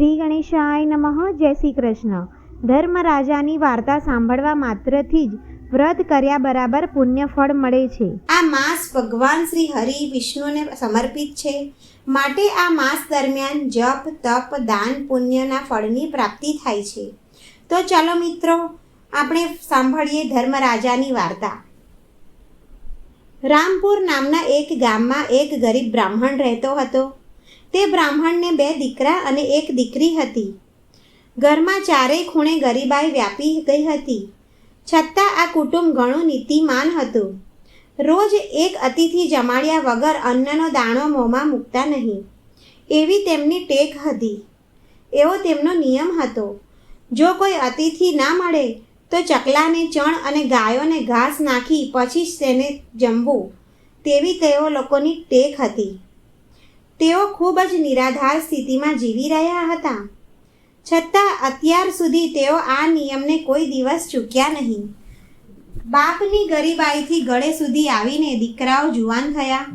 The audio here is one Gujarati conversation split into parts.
શ્રી ગણેશાય નમઃ. જય શ્રી કૃષ્ણ. ધર્મરાજાની વાર્તા સાંભળવા માત્રથી જ વ્રત કર્યા બરાબર પુણ્ય ફળ મળે છે. આ માસ ભગવાન શ્રી હરિ વિષ્ણુને સમર્પિત છે, માટે આ માસ દરમિયાન જપ, તપ, દાન, પુણ્યના ફળની પ્રાપ્તિ થાય છે. તો ચાલો મિત્રો, આપણે સાંભળીએ ધર્મરાજાની વાર્તા. રામપુર નામના એક ગામમાં એક ગરીબ બ્રાહ્મણ રહેતો હતો. તે બ્રાહ્મણને 2 દીકરા અને 1 દીકરી હતી. ઘરમાં ચારેય ખૂણે ગરીબાઈ વ્યાપી ગઈ હતી. છતાં આ કુટુંબ ઘણું નીતિમાન હતું. રોજ એક અતિથિ જમાડ્યા વગર અન્નનો દાણો મોંમાં મૂકતા નહીં, એવી તેમની ટેક હતી. એવો તેમનો નિયમ હતો. જો કોઈ અતિથિ ના મળે તો ચકલાને ચણ અને ગાયોને ઘાસ નાખી પછી જ તેને જમવું, તેવી તેઓ લોકોની ટેક હતી. તેઓ ખૂબ જ નિરાધાર સ્થિતિમાં જીવી રહ્યા હતા. છતાં અત્યાર સુધી તેઓ આ નિયમને કોઈ દિવસ ચૂક્યા નહીં. બાપની ગરીબાઈથી ગળે સુધી આવીને દીકરાઓ જુવાન થયા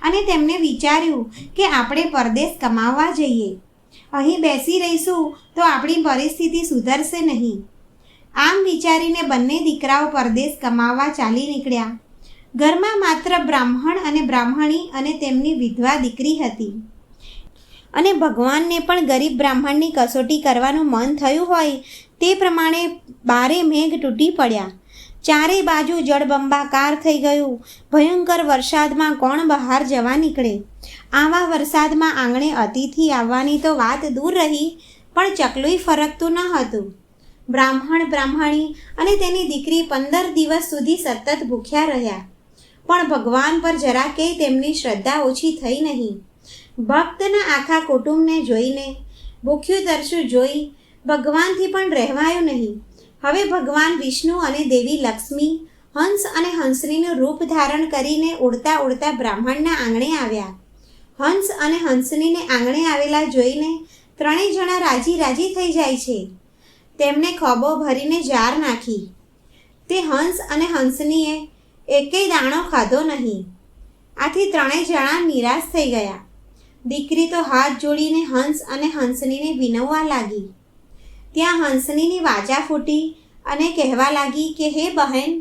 અને તેમને વિચાર્યું કે આપણે પરદેશ કમાવવા જઈએ. અહીં બેસી રહીશું તો આપણી પરિસ્થિતિ સુધરશે નહીં. આમ વિચારીને બંને દીકરાઓ પરદેશ કમાવવા ચાલી નીકળ્યા. ઘરમાં માત્ર બ્રાહ્મણ અને બ્રાહ્મણી અને તેમની વિધવા દીકરી હતી. અને ભગવાનને પણ ગરીબ બ્રાહ્મણની કસોટી કરવાનું મન થયું હોય તે પ્રમાણે 12 મેઘ તૂટી પડ્યા. ચારે બાજુ જળબંબાકાર થઈ ગયું. ભયંકર વરસાદમાં કોણ બહાર જવા નીકળે? આવા વરસાદમાં આંગણે અતિથિ આવવાની તો વાત દૂર રહી, પણ ચકલુંય ફરકતું ન હતું. બ્રાહ્મણ, બ્રાહ્મણી અને તેની દીકરી 15 દિવસ સુધી સતત ભૂખ્યા રહ્યા. પણ ભગવાન પર જરાકેય તેમની શ્રદ્ધા ઓછી થઈ નહીં. ભક્તના આખા કુટુંબને જોઈને, ભૂખ્યું તરસ્યું જોઈ ભગવાનથી પણ રહેવાયું નહીં. હવે ભગવાન વિષ્ણુ અને દેવી લક્ષ્મી હંસ અને હંસનીનું રૂપ ધારણ કરીને ઉડતા ઉડતા બ્રાહ્મણના આંગણે આવ્યા. હંસ અને હંસનીને આંગણે આવેલા જોઈને 3 જણા રાજી રાજી થઈ જાય છે. તેમને ખોબો ભરીને જાર નાખી. તે હંસ અને હંસનીએ એકેય દાણો ખાધો નહીં. આથી 3 જણા નિરાશ થઈ ગયા. દીકરી તો હાથ જોડીને હંસ અને હંસનીને વિનવવા લાગી. ત્યાં હંસનીની વાજા ફૂટી અને કહેવા લાગી કે હે બહેન,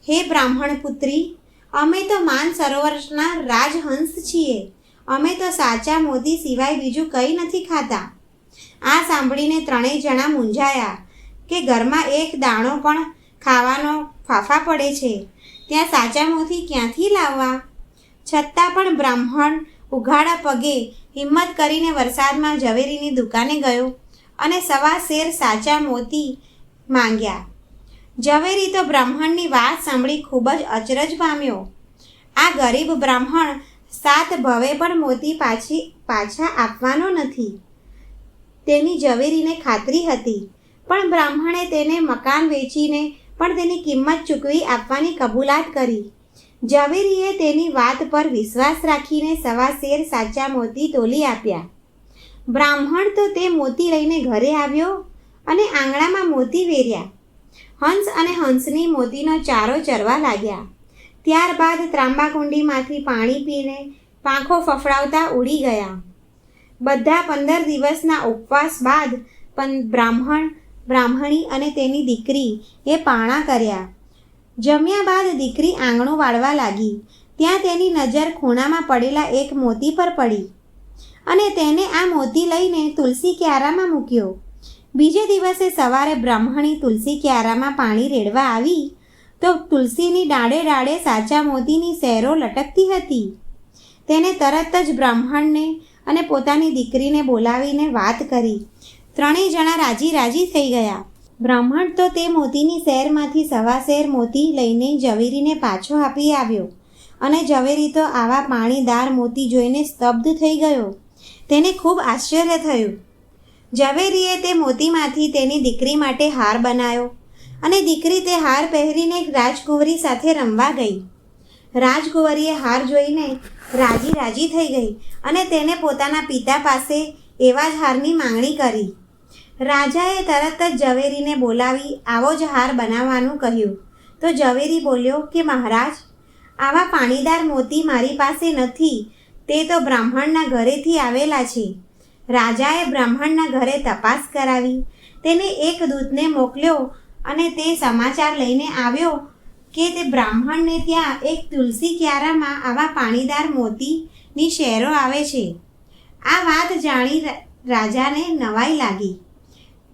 હે બ્રાહ્મણ પુત્રી, અમે તો માન સરોવરના રાજહંસ છીએ. અમે તો સાચા મોતી સિવાય બીજું કંઈ નથી ખાતા. આ સાંભળીને 3 જણા મૂંઝાયા કે ઘરમાં એક દાણો પણ ખાવાનો ફાફા પડે છે, ત્યાં સાચા મોતી ક્યાંથી લાવવા? છતાં પણ બ્રાહ્મણ ઉઘાડા પગે હિંમત કરીને વરસાદમાં ઝવેરીની દુકાને ગયો અને 1.25 શેર સાચા મોતી માંગ્યા. ઝવેરી તો બ્રાહ્મણની વાત સાંભળી ખૂબ જ અચરજ પામ્યો. આ ગરીબ બ્રાહ્મણ 7 ભવે પણ મોતી પાછા આપવાનો નથી, તેની ઝવેરીને ખાતરી હતી. પણ બ્રાહ્મણે તેને મકાન વેચીને પણ તેની કિંમત ચૂકવી આપવાની કબૂલાત કરી. ઝવેરીએ તેની વાત પર વિશ્વાસ રાખીને 1.25 શેર સાચા મોતી તોલી આપ્યા. બ્રાહ્મણ તો તે મોતી લઈને ઘરે આવ્યો અને આંગણામાં મોતી વેર્યા. હંસ અને હંસની મોતીનો ચારો ચરવા લાગ્યા. ત્યારબાદ ત્રાંબાકુંડીમાંથી પાણી પીને પાંખો ફફડાવતા ઉડી ગયા. બધા 15 દિવસના ઉપવાસ બાદ બ્રાહ્મણ, બ્રાહ્મણી અને તેની દીકરી એ પાણા કર્યા. જમ્યા બાદ દીકરી આંગણું વાળવા લાગી. ત્યાં તેની નજર ખૂણામાં પડેલા એક મોતી પર પડી અને તેને આ મોતી લઈને તુલસી ક્યારામાં મૂક્યો. બીજે દિવસે સવારે બ્રાહ્મણી તુલસી ક્યારામાં પાણી રેડવા આવી તો તુલસીની ડાળે ડાળે સાચા મોતીની સેરો લટકતી હતી. તેને તરત જ બ્રાહ્મણને અને પોતાની દીકરીને બોલાવીને વાત કરી. 3 જણા રાજી રાજી થઈ ગયા. બ્રાહ્મણ તો તે મોતીની સેરમાંથી 1.25 શેર મોતી લઈને ઝવેરીને પાછો આપી આવ્યો અને ઝવેરી તો આવા પાણીદાર મોતી જોઈને સ્તબ્ધ થઈ ગયો. તેને ખૂબ આશ્ચર્ય થયું. ઝવેરીએ તે મોતીમાંથી તેની દીકરી માટે હાર બનાવ્યો અને દીકરી તે હાર પહેરીને રાજકુંવરી સાથે રમવા ગઈ. રાજકુંવરીએ હાર જોઈને રાજી રાજી થઈ ગઈ અને તેને પોતાના પિતા પાસે એવા જ હારની માંગણી કરી. રાજાએ તરત જ ઝવેરીને બોલાવી આવો જ હાર બનાવવાનું કહ્યું. તો ઝવેરી બોલ્યો કે મહારાજ, આવા પાણીદાર મોતી મારી પાસે નથી, તે તો બ્રાહ્મણના ઘરેથી આવેલા છે. રાજાએ બ્રાહ્મણના ઘરે તપાસ કરાવી. તેને એક દૂતને મોકલ્યો અને તે સમાચાર લઈને આવ્યો કે તે બ્રાહ્મણને ત્યાં એક તુલસી ક્યારામાં આવા પાણીદાર મોતીની શેરો આવે છે. આ વાત જાણી રાજાને નવાઈ લાગી.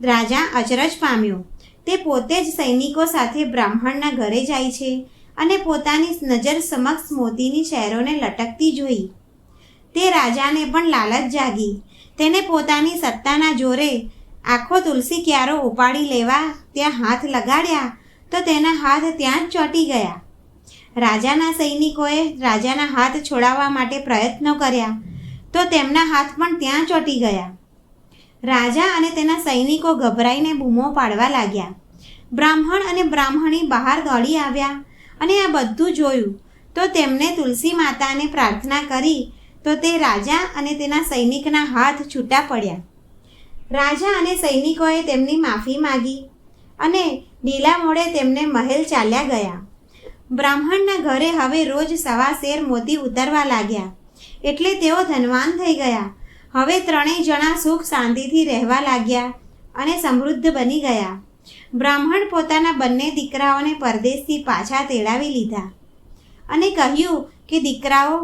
રાજા અચરજ પામ્યો. તે પોતે જ સૈનિકો સાથે બ્રાહ્મણના ઘરે જાય છે અને પોતાની નજર સમક્ષ મોતીની શેરોને લટકતી જોઈ. તે રાજાને પણ લાલચ જાગી. તેને પોતાની સત્તાના જોરે આખો તુલસી ક્યારો ઉપાડી લેવા ત્યાં હાથ લગાડ્યા તો તેના હાથ ત્યાં જ ચોંટી ગયા. રાજાના સૈનિકોએ રાજાના હાથ છોડાવવા માટે પ્રયત્નો કર્યા તો તેમના હાથ પણ ત્યાં ચોંટી ગયા. રાજા અને તેના સૈનિકો ગભરાઈને બૂમો પાડવા લાગ્યા. બ્રાહ્મણ અને બ્રાહ્મણી બહાર દોડી આવ્યા અને આ બધું જોયું તો તેમને તુલસી માતાને પ્રાર્થના કરી તો તે રાજા અને તેના સૈનિકના હાથ છૂટા પડ્યા. રાજા અને સૈનિકોએ તેમની માફી માગી અને ઢીલા મોડે તેમને મહેલ ચાલ્યા ગયા. બ્રાહ્મણના ઘરે હવે રોજ સવા શેર મોતી ઉતરવા લાગ્યા એટલે તેઓ ધનવાન થઈ ગયા. હવે ત્રણેય જણા સુખ શાંતિથી રહેવા લાગ્યા અને સમૃદ્ધ બની ગયા. બ્રાહ્મણ પોતાના બંને દીકરાઓને પરદેશથી પાછા તેડાવી લીધા અને કહ્યું કે દીકરાઓ,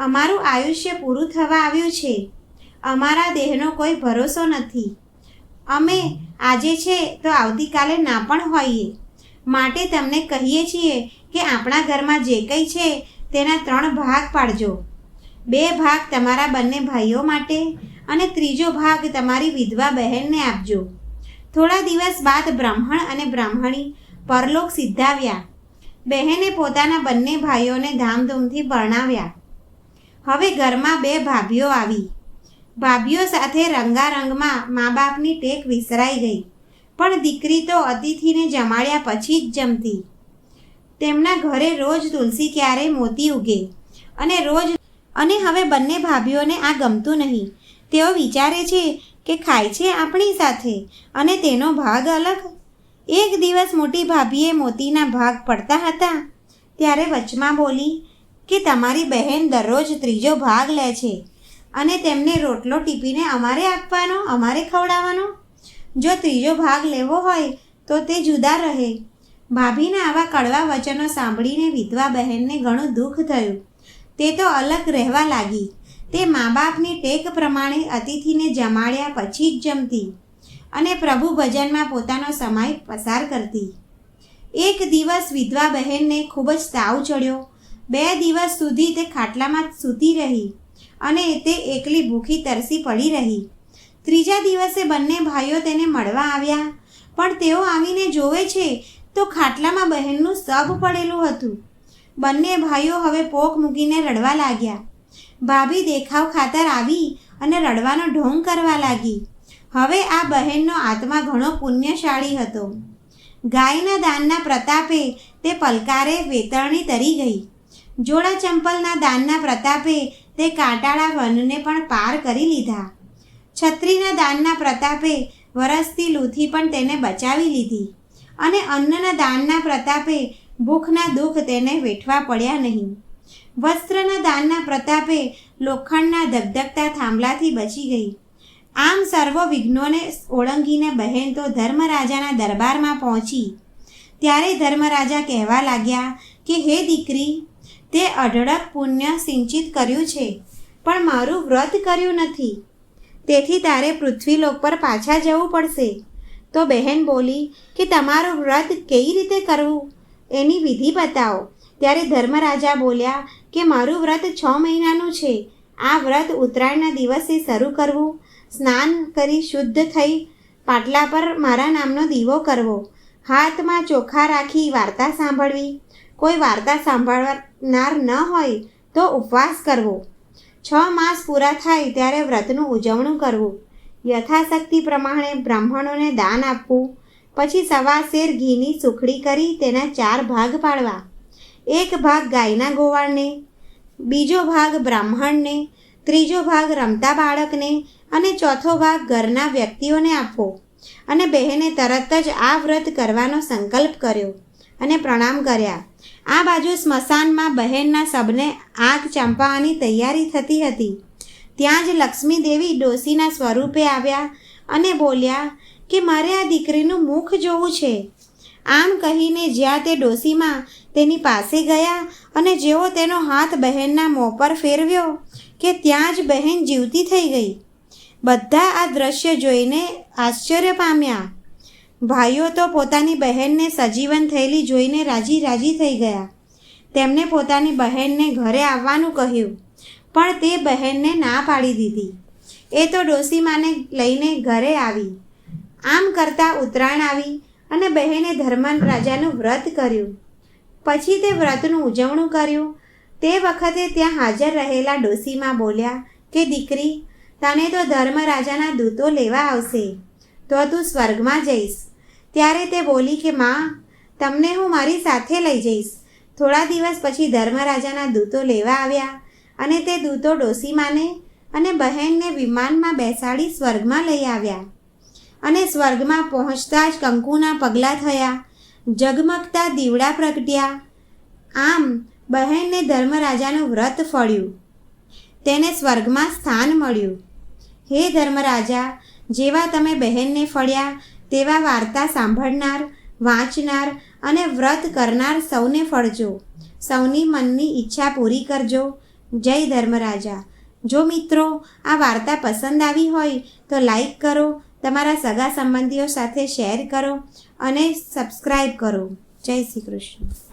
અમારું આયુષ્ય પૂરું થવા આવ્યું છે. અમારા દેહનો કોઈ ભરોસો નથી. અમે આજે છે તો આવતીકાલે ના પણ હોઈએ. માટે તમને કહીએ છીએ કે આપણા ઘરમાં જે કંઈ છે તેના 3 ભાગ પાડજો. 2 ભાગ તમારા બંને ભાઈઓ માટે અને 3જો ભાગ તમારી વિધવા બહેનને આપજો. થોડા દિવસ બાદ બ્રાહ્મણ અને બ્રાહ્મણી પરલોક સિદ્ધાવ્યા. બહેને પોતાના બંને ભાઈઓને ધામધૂમથી પરણાવ્યા. હવે ઘરમાં 2 ભાભીઓ આવી. ભાભીઓ સાથે રંગારંગમાં મા બાપની ટેક વિસરાઈ ગઈ. પણ દીકરી તો અતિથિને જમાડ્યા પછી જ જમતી. તેમના ઘરે રોજ તુલસી ક્યારે મોતી ઉગે અને હવે બંને ભાભીઓને આ ગમતું નહીં. તેઓ વિચારે છે કે ખાય છે આપણી સાથે અને તેનો ભાગ અલગ. એક દિવસ મોટી ભાભીએ મોતીના ભાગ પડતા હતા ત્યારે વચમાં બોલી કે તમારી બહેન દરરોજ 3જો ભાગ લે છે અને તેમને રોટલો ટીપીને અમારે આપવાનો, અમારે ખવડાવવાનો. જો 3જો ભાગ લેવો હોય તો તે જુદા રહે. ભાભીના આવા કડવા વચનો સાંભળીને વિધવા બહેનને ઘણું દુઃખ થયું. તે તો અલગ રહેવા લાગી. તે મા બાપની ટેક પ્રમાણે અતિથિને જમાડ્યા પછી જ જમતી અને પ્રભુ ભજનમાં પોતાનો સમય પસાર કરતી. એક દિવસ વિધવા બહેનને ખૂબ જ તાવ ચડ્યો. 2 દિવસ સુધી તે ખાટલામાં સૂતી રહી અને તે એકલી ભૂખી તરસી પડી રહી. 3જા દિવસે બંને ભાઈઓ તેને મળવા આવ્યા પણ તેઓ આવીને જોવે છે તો ખાટલામાં બહેનનું શબ પડેલું હતું. બંને ભાઈઓ હવે પોક મૂકીને રડવા લાગ્યા. ભાભી દેખાવ ખાતર આવી અને રડવાનો ઢોંગ કરવા લાગી. હવે આ બહેનનો આત્મા ઘણો પુણ્યશાળી હતો. ગાયના દાનના પ્રતાપે તે પલકારે વેતરણી તરી ગઈ. જોડા ચંપલના દાનના પ્રતાપે તે કાંટાળા વનને પણ પાર કરી લીધા. છત્રીના દાનના પ્રતાપે વરસતી લૂથી પણ તેને બચાવી લીધી અને અન્નના દાનના પ્રતાપે ભૂખના દુઃખ તેને વેઠવા પડ્યા નહીં. વસ્ત્રના દાનના પ્રતાપે લોખંડના ધગધગતા થાંભલાથી બચી ગઈ. આમ સર્વ વિઘ્નોને ઓળંગીને બહેન તો ધર્મરાજાના દરબારમાં પહોંચી. ત્યારે ધર્મરાજા કહેવા લાગ્યા કે હે દીકરી, તે અઢળક પુણ્ય સિંચિત કર્યું છે પણ મારું વ્રત કર્યું નથી. તેથી તારે પૃથ્વીલોક પર પાછા જવું પડશે. તો બહેન બોલી કે તમારું વ્રત કેવી રીતે કરવું એની વિધિ બતાવો. ત્યારે ધર્મરાજા બોલ્યા કે મારું વ્રત 6 મહિનાનું છે. આ વ્રત ઉત્તરાયણના દિવસે શરૂ કરવું. સ્નાન કરી શુદ્ધ થઈ પાટલા પર મારા નામનો દીવો કરવો. હાથમાં ચોખા રાખી વાર્તા સાંભળવી. કોઈ વાર્તા સાંભળનાર ન હોય તો ઉપવાસ કરવો. 6 માસ પૂરા થાય ત્યારે વ્રતનું ઉજવણું કરવું. યથાશક્તિ પ્રમાણે બ્રાહ્મણોને દાન આપવું. પછી સવા શેર ઘીની સુખડી કરી તેના 4 ભાગ પાડવા. 1 ભાગ ગાયના ગોવાળને, 2જો ભાગ બ્રાહ્મણને, 3જો ભાગ રમતા બાળકને અને 4થો ભાગ ઘરના વ્યક્તિઓને આપવો. અને બહેને તરત જ આ વ્રત કરવાનો સંકલ્પ કર્યો અને પ્રણામ કર્યા. આ બાજુ સ્મશાનમાં બહેનના શબને આગ ચાંપવાની તૈયારી થતી હતી. ત્યાં જ લક્ષ્મી દેવી ડોશીના સ્વરૂપે આવ્યા અને બોલ્યા કે મારે આ દીકરીનું મુખ જોવું છે. આમ કહીને જ્યાં તે ડોશીમાં તેની પાસે ગયા અને જેવો તેનો હાથ બહેનના મોં પર ફેરવ્યો કે ત્યાં જ બહેન જીવતી થઈ ગઈ. બધા આ દ્રશ્ય જોઈને આશ્ચર્ય પામ્યા. ભાઈઓ તો પોતાની બહેનને સજીવન થયેલી જોઈને રાજી રાજી થઈ ગયા. તેમણે પોતાની બહેનને ઘરે આવવાનું કહ્યું, પણ તે બહેનને ના પાડી દીધી. એ તો ડોશીમાને લઈને ઘરે આવી. આમ કરતાં ઉત્તરાયણ આવી અને બહેને ધર્મરાજાનું વ્રત કર્યું. પછી તે વ્રતનું ઉજવણું કર્યું. તે વખતે ત્યાં હાજર રહેલા ડોશીમા બોલ્યા કે દીકરી, તને તો ધર્મરાજાના દૂતો લેવા આવશે, તો તું સ્વર્ગમાં જઈશ. ત્યારે તે બોલી કે માં, તમને હું મારી સાથે લઈ જઈશ. થોડા દિવસ પછી ધર્મરાજાના દૂતો લેવા આવ્યા અને તે દૂતો ડોશીમાને અને બહેનને વિમાનમાં બેસાડી સ્વર્ગમાં લઈ આવ્યા. અને સ્વર્ગમાં પહોંચતા જ કંકુના પગલાં થયા, ઝગમગતા દીવડા પ્રગટ્યા. આમ બહેનને ધર્મરાજાનું વ્રત ફળ્યું. તેને સ્વર્ગમાં સ્થાન મળ્યું. હે ધર્મરાજા, જેવા તમે બહેનને ફળ્યા તેવા વાર્તા સાંભળનાર, વાંચનાર અને વ્રત કરનાર સૌને ફળજો. સૌની મનની ઈચ્છા પૂરી કરજો. જય ધર્મરાજા. જો મિત્રો આ વાર્તા પસંદ આવી હોય તો લાઈક કરો, તમારા સગા સંબંધીઓ સાથે શેર કરો અને સબસ્ક્રાઈબ કરો. જય શ્રી કૃષ્ણ.